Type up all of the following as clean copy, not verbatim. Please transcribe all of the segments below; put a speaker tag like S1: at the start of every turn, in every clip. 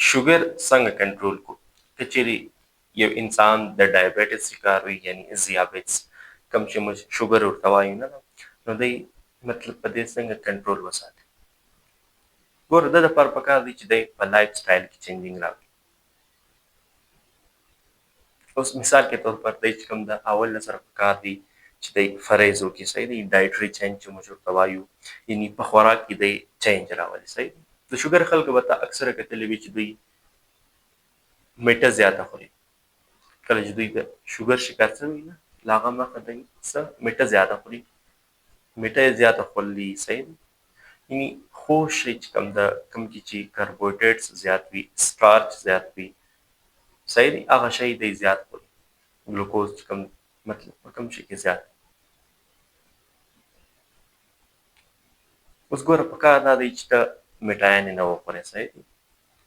S1: شوګر څنګه کنټرول کو که چیرې یو انسان د ډایبټیس شکار وي یعنی ذیابیطس کوم چې موږ شوګر ورته وایو نه نو دی مطلب په دې څنګه کنټرول وساتي ګوره د دپاره پکار دی چې دی په لایف سټایل کې چینجینګ راوړي اوس مثال کې طور پر دی چې کوم د اول نه سره پکار دی چې دی فرایز وکړي صحیح دی ډایټري چینج چې موږ ورته وایو یعنی په خوراک کې دی چینج راولي صحیح دی د شوګر خلکو به ته اکثره کتلی وي چې دوی میټه زیاته خوري کله چې دوی د شوګر شکار شوي نه له هغه مخه دوی څه میټه زیاته خوري میټه یې زیاته خورلي صحیح دی یعنی خوږ شی چې کوم کې چې کاربوهایډریټس زیات وي سټارچ زیات وي صحیح دی هغه شی دی زیات خوري ګلوکوز چې کوم مطلب په کوم شي کې زیات اوس ګوره پکار دا دی چې ته میټایانې نه وخورې صحیح دی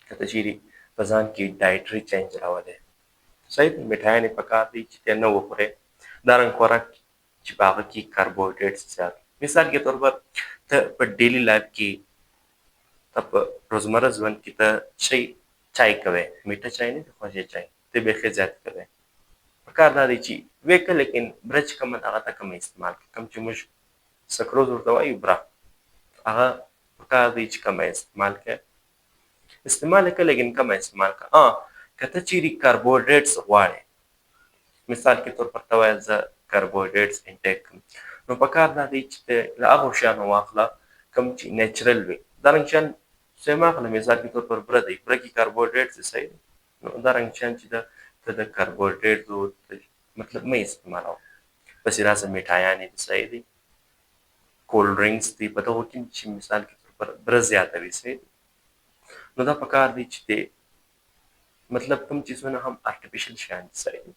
S1: که ته چیرې په ځان کې ډایټري چینج راولې صحیح دی میټایانې پکار دی چې ته نه وخورې دارنګه خوراک چې په هغه کې کاربوهایډریټس زیات مثال کے طور پر ته په ډیلی لایف کې ته په روزمره ژوند کې ته چای کوې میټه چای نه دی خوږې چای ته بیخي زیات کوې پکار دا دی چې ویکه لیکن برج کم هغه ته کم استعمال کړه کوم چې موږ سکروز ورته وایو بره هغه پکار دی چې کم استعمال کړه استعمال کړه لیکن کم استعمال کړه که ته چیرې کاربوهایډریټس غواړې مثال کې طور پر ته وایه زه کاربوهایډریټس انټیک کوم نو پکار دا دی چې ته له هغو شیانو واخله کوم چې نیچرل وي دارنګه شیان چې مه اخله مثال کې طور پر بره دی بره کې کاربوهایډریټس دی صحیح دی نو دارنګه شیان چې ته د کاربوهایډریټو مطلب مه استعمالوه پسې راسه میټایانې دي صحیح دی کولډ ډرینکس دي په دغو کې چې مثال کې طور پر بره زیاته وي صحیح دی نو دا پکار دی چې دی مطلب کوم چیزونه هم ارټیفیشل شیان دي صحیح دی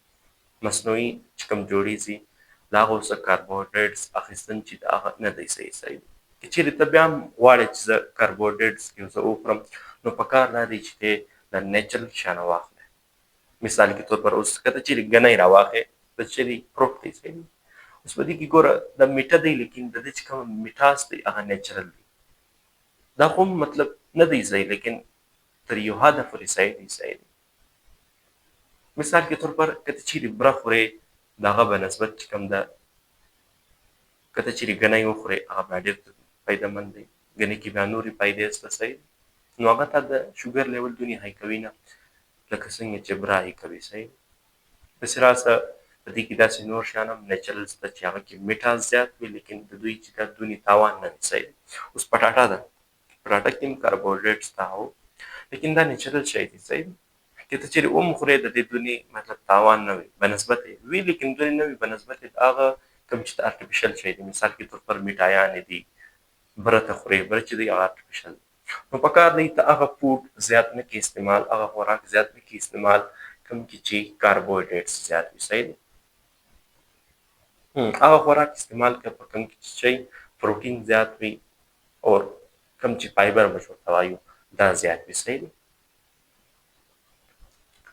S1: مصنوعي چې کوم جوړیږي له هغو څخه کاربوهایډریټس اخیستن چې د هغه نه دی صحیح دی که چیرې ته بیا هم غواړې چې زه کاربوهایډریټس یو څه وخورم نو پکار دا دی چې دی د نیچرل شیانه واخلې مثال کې طور پر اوس که ته چیرې ګنی راواخلې د چیرې فروټ دی صحیح دی اوس په دې کې ګوره د میټه دی لیکن د دې چې کوم میټاس دی هغه نیچرل دی دا خو مطلب نه دی صحیح لیکن تر یو حده پورې صحیح دی مثال کې طور پر که ته چیرې بره خورې د هغه به نسبت چې کوم ده که ته چیرې ګنی وخورې هغه بیا ډېر فایدهمند دی ګنی کې بیا نورې فایدې شته صحیح نو هغه ته د شوګر لیول دونې های کوي نه لکه څنګه چې بره های کوي صحیح پسې راسه په دې کې داسې نور شیان هم نیچرل شته چې هغه کې میټاس زیات وي لیکن د دوی چې دا دونې تاوان نه وي صحیح اوس پټاټا ده پټاټا کې هم کاربوهایډریټس ته او لیکن دا نیچرل شی دی صحیح که ته چیرې ومخورې د دې دونې مطلب تاوان نه وي بنسبت وي لیکن دونې نه وي بنسبت هغه کوم چې ارټیفیشل شی دی مثال کې طور پر میټایانې دي بره ته خورې بره چې دی هغه ارټیفیشل نو پکار دی ته هغه فوډ زیات نه کې استعمال هغه خوراک زیات نه کې استعمال کوم کې چې کاربوهایډریټس زیات وي صحیح دی هغه خوراک استعمال کړه په کوم کې چې پروټین زیات وي او کوم چې فایبر موږ ورته وایو دا زیات وي صحیح دی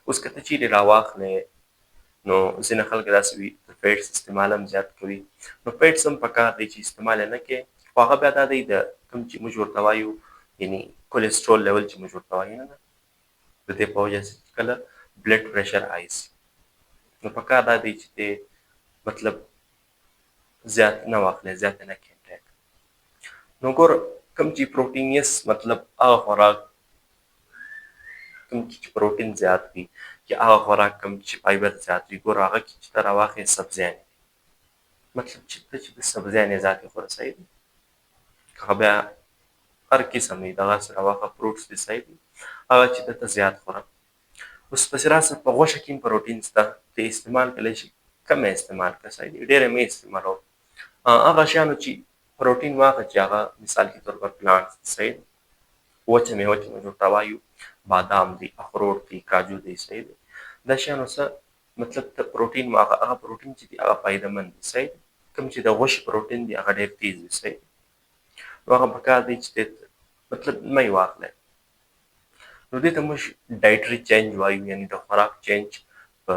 S1: اوس که ته چیرې راواخلې نو ځینې خلک داسې وي د فیټس استعمال هم زیات کوي نو فیټس هم پکار دی چې استعمال یې نه کړې خو هغه بیا دا دی د کوم چې موږ ورته وایو یعنې کولیسټرول لیول چې موږ ورته وایو نه د دې په وجه چې کله بلډ پریشر های شي نو پکار دا دی چې دی مطلب زیات نه واخلې زیات یې نه کړې نو ګوره کوم چې پروټینیس مطلب هغه خوراک کوم چې پروټین زیات وي یا هغه خوراک کوم چې فایبر زیات وي ګوره هغه کې چې ته راواخلې سبزیانې مطلب چې ته چې د سبزیانې ذاتې خوره صحیح دی هغه بیا هر قسم وي دغسې راواخله فروټس دي صحیح دي هغه چې ته زیات خوره اوس پسې راسه په غوښه کې هم پروټین شته ته استعمال کولی شي کمه استعمال کړه صحیح دي ډېره مه استعمالوه هغه شیانو چې پروټین واخله چې هغه مثال کې طور پر پلانټس دي صحیح دي وچه میوه چې موږ ورته وایو بادام دي اخروټ دي کاجو دي صحیح دی دا شیانو څه مطلب ته پروټین هغه پروټین چې دی هغه فایدهمند دی صحیح دی کوم چې د غوښې پروټین دی هغه ډېر تیز وي صحیح دی نو هغه پکار دی چې مطلب مه یې واخلی نو دې ته موږ ډایټري چینج وایو یعنې د خوراک چینج په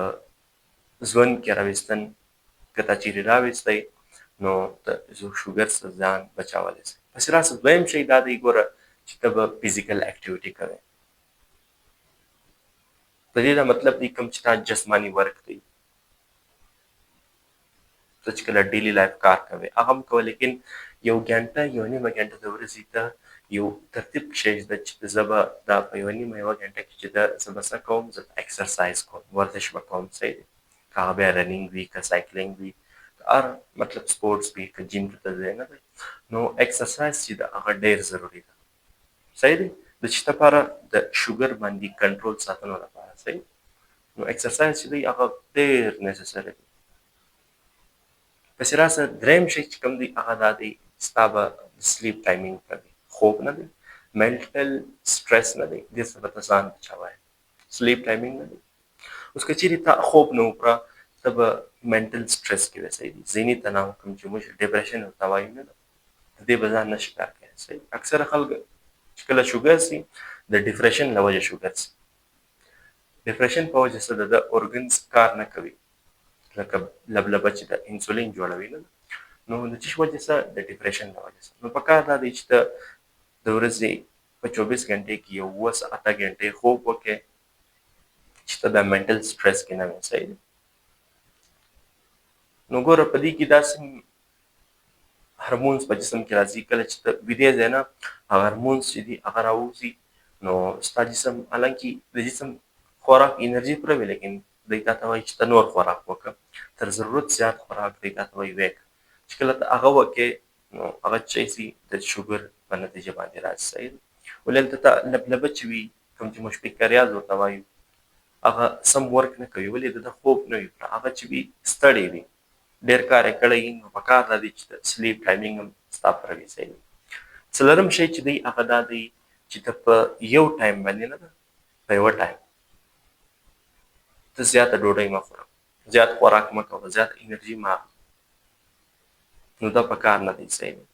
S1: ژوند کې راوستن که ته چیرې راوستی نو ته شوګر څخه ځان بچولی شي پسې راسه دویم شی دا دی ګوره چې ته به فزیکل اکټیویټي کوې د دې دا مطلب دی کوم چې تا جسماني ورک دی ته چې کله ډیلی لایف کار کوې هغه هم کوه لیکن یو ګنټه یو نیمه ګنټه د ورځې ته یو ترتیب کښېږده چې زه به دا په یوه نیمه یوه ګنټه کې چې زه به څه کوم زه اکسرسایز کوم ورزش به کوم صحیح دی که هغه بیا رننګ وي که سایکلینګ وي هر مطلب سپورټس وي که جیم ته ځې نه دی نو اکسرسایز چې ده هغه ډېر ضروري ده صحیح دی د چې لپاره د شوګر باندې کنټرول ساتلو لپاره صحیح نو اکسرسایز چې دی هغه ډېر نیسسري دی پسې راسه دریم شی چې کوم دی هغه دا دی ستا به سلیپ ټایمینګ ته دی خوب نه دی منټل سټرس نه دی دې څخه به ته ځان بچوی سلیپ ټایمینګ نه دی اوس که چیرې تا خوب نه وکړه ته به منټل سټرس کې وې صحیح دی ذهني تناو کوم چې موږ ډپریشن ورته وایو نه ده د دې به ځان نه شي کار کولی صحیح اکثره خلک چې کله شوګر سي د ډپریشن له وجې شوګر سي ډپریشن په وجه څه ده د اورګنز کار نه کوي لکه لبلبه چې د انسولین جوړوي نه نو د څه وجه څه د ډپریشن له وجې نو پکار دا دی چې ته د ورځې په 24 غنټې کې یو 8 غنټې خوب وکړې چې ته د منټل سټرس کې نه وې صحیح دی نو ګوره په دې کې داسې هرمونز په جسم کې راځي کله چې ته ویدې ځې نه هغه هرمونز چې دي هغه راوځي نو ستا جسم حالانکې د جسم خوراک انرژي پوره وي لیکن دی تا ته وایي چې ته نور خوراک وکړه تر ضرورت زیات خوراک دی تا ته وایي ویک چې کله ته هغه وکړې نو هغه څه شي د شوګر په نتیجه باندې راځي صحیح دی ولې هلته ته لبلبه چې وي کوم چې موږ فکریاز ورته وایو هغه سم ورک نه کوي ولې د خوب نه وي هغه چې وي ستړی وي ډېر کار یې کړی نو پکار دا دی چې د سلیپ ټایمینګ هم ستا پوره وي صحیح دی څلورم شی چې دی هغه دا دی چې ته په یو ټایم باندې نه ده په یوه ټایم ته زیاته ډوډۍ مه خوره زیات خوراک مه کوه زیات انرژي مه اخله نو دا پکار نه دی صحیح دی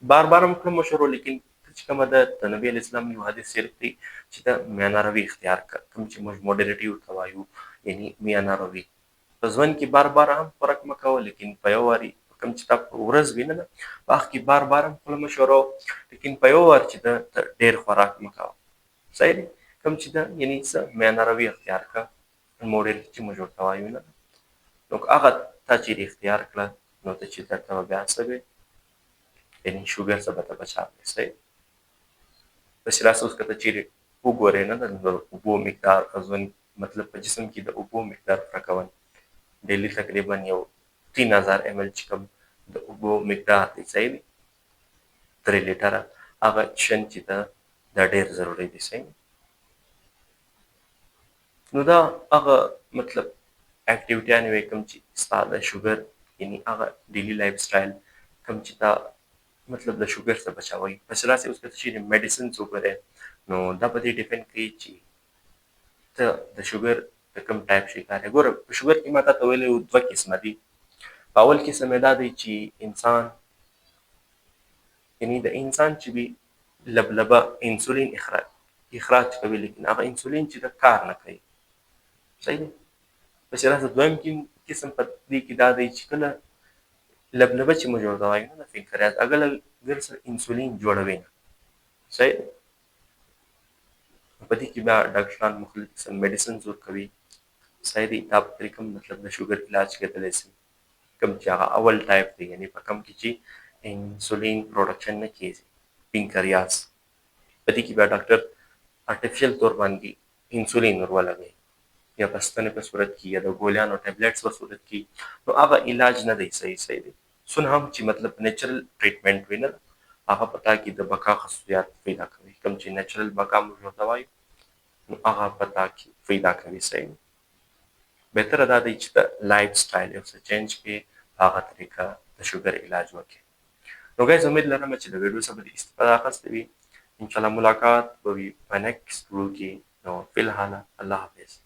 S1: بار بار هم کړم مشورو لیکن چې کومه ده د نبي علیه اسلام یو حدیث شریف دی چې ته میانه روي اختیار کړه کوم چې موږ موډریټي ورته وایو یعنې میانه روي په ژوند کې بار بار هم خوراک مه کوه لیکن په یو واري کوم چې تا په ورځ وي نه ده په هغه کې بار بار هم خپله مشوره لیکن په یو وار چې ده ته ډېر خوراک مه کوه صحیح دی کوم چې ده یعنې څه میانه روي اختیار کړه موډریټي چې موږ ورته وایو نه نو که هغه تا چیرې اختیار کړه نو ته چې درته به بیا څه وې یعنې شوګر څه به ته بچاوې صحیح پسې راسه اوس که ته چیرې وګورې نه د اوبو مقدار ژوند مطلب په جسم کې د اوبو مقدار پوره کول ډیلي تقریبا یو 3000 ml چې کوم د اوبو مقدار دی صحیح دی 3 لیټره هغه څښل چې ده دا ډېر ضروري دی صحیح نو دا هغه مطلب اکټیویټیانې وې کوم چې ستا د شوګر یعنې هغه ډیلي لایف سټایل کوم چې تا مطلب د شوګر څخه بچاوي پسې راسې اوس که ته چیرې میډیسنز وګورې نو دا په دې ډیپینډ کوي چې ته د شوګر د کوم ټایپ شکار یې ګوره په شوګر کې ما تا ته ویلي وو 2 قسمه دي په اول قسم یې دا دی چې انسان یعنې د انسان چې وي لبلبه انسولین اخراج کوي لیکن هغه انسولین چې د کار نه کوي صحیح دی پسې راسه دویم قسم په دې کې دا دی چې کله لبلبه چې موږ ورته وایو نه د فکریات هغه ګر سره انسولین جوړوي نه صحیح دی په دې کې بیا ډاکټران مختلف قسم میډیسنز ورکوي صحیح دی دا په طریقه مطلب د شوګر علاج کېدلی شي کوم چې هغه اول ټایپ دی یعنې په کوم کې چې انسولین پروډکشن نه کېږي پنکریاس په دې کې بیا ډاکټر آرټیفیشل طور باندې انسولین ورولګوي یا په ستنې په صورت کې یا د ګولیانو ټیبلیټس په صورت کې نو هغه علاج نه دی صحیح دی څونه هم چې مطلب نیچرل ټریټمنټ وي نه هغه په تا کې د بقا خصوصیات پیدا کوي کوم چې نیچرل بقا موږ ورته وایو نو هغه په تا کې پیدا کوي صحیح بهتره دا دی چې د لایف سټایل یو څه چینج کړې په هغه طریقه د شوګر علاج وکړې نو ګایز امید لرم چې د ویډیو څخه به دې استفاده اخیستې وي انشاءالله ملاقات به وي په نیکسټ ویډیو کې نو فی الحال الله حافظ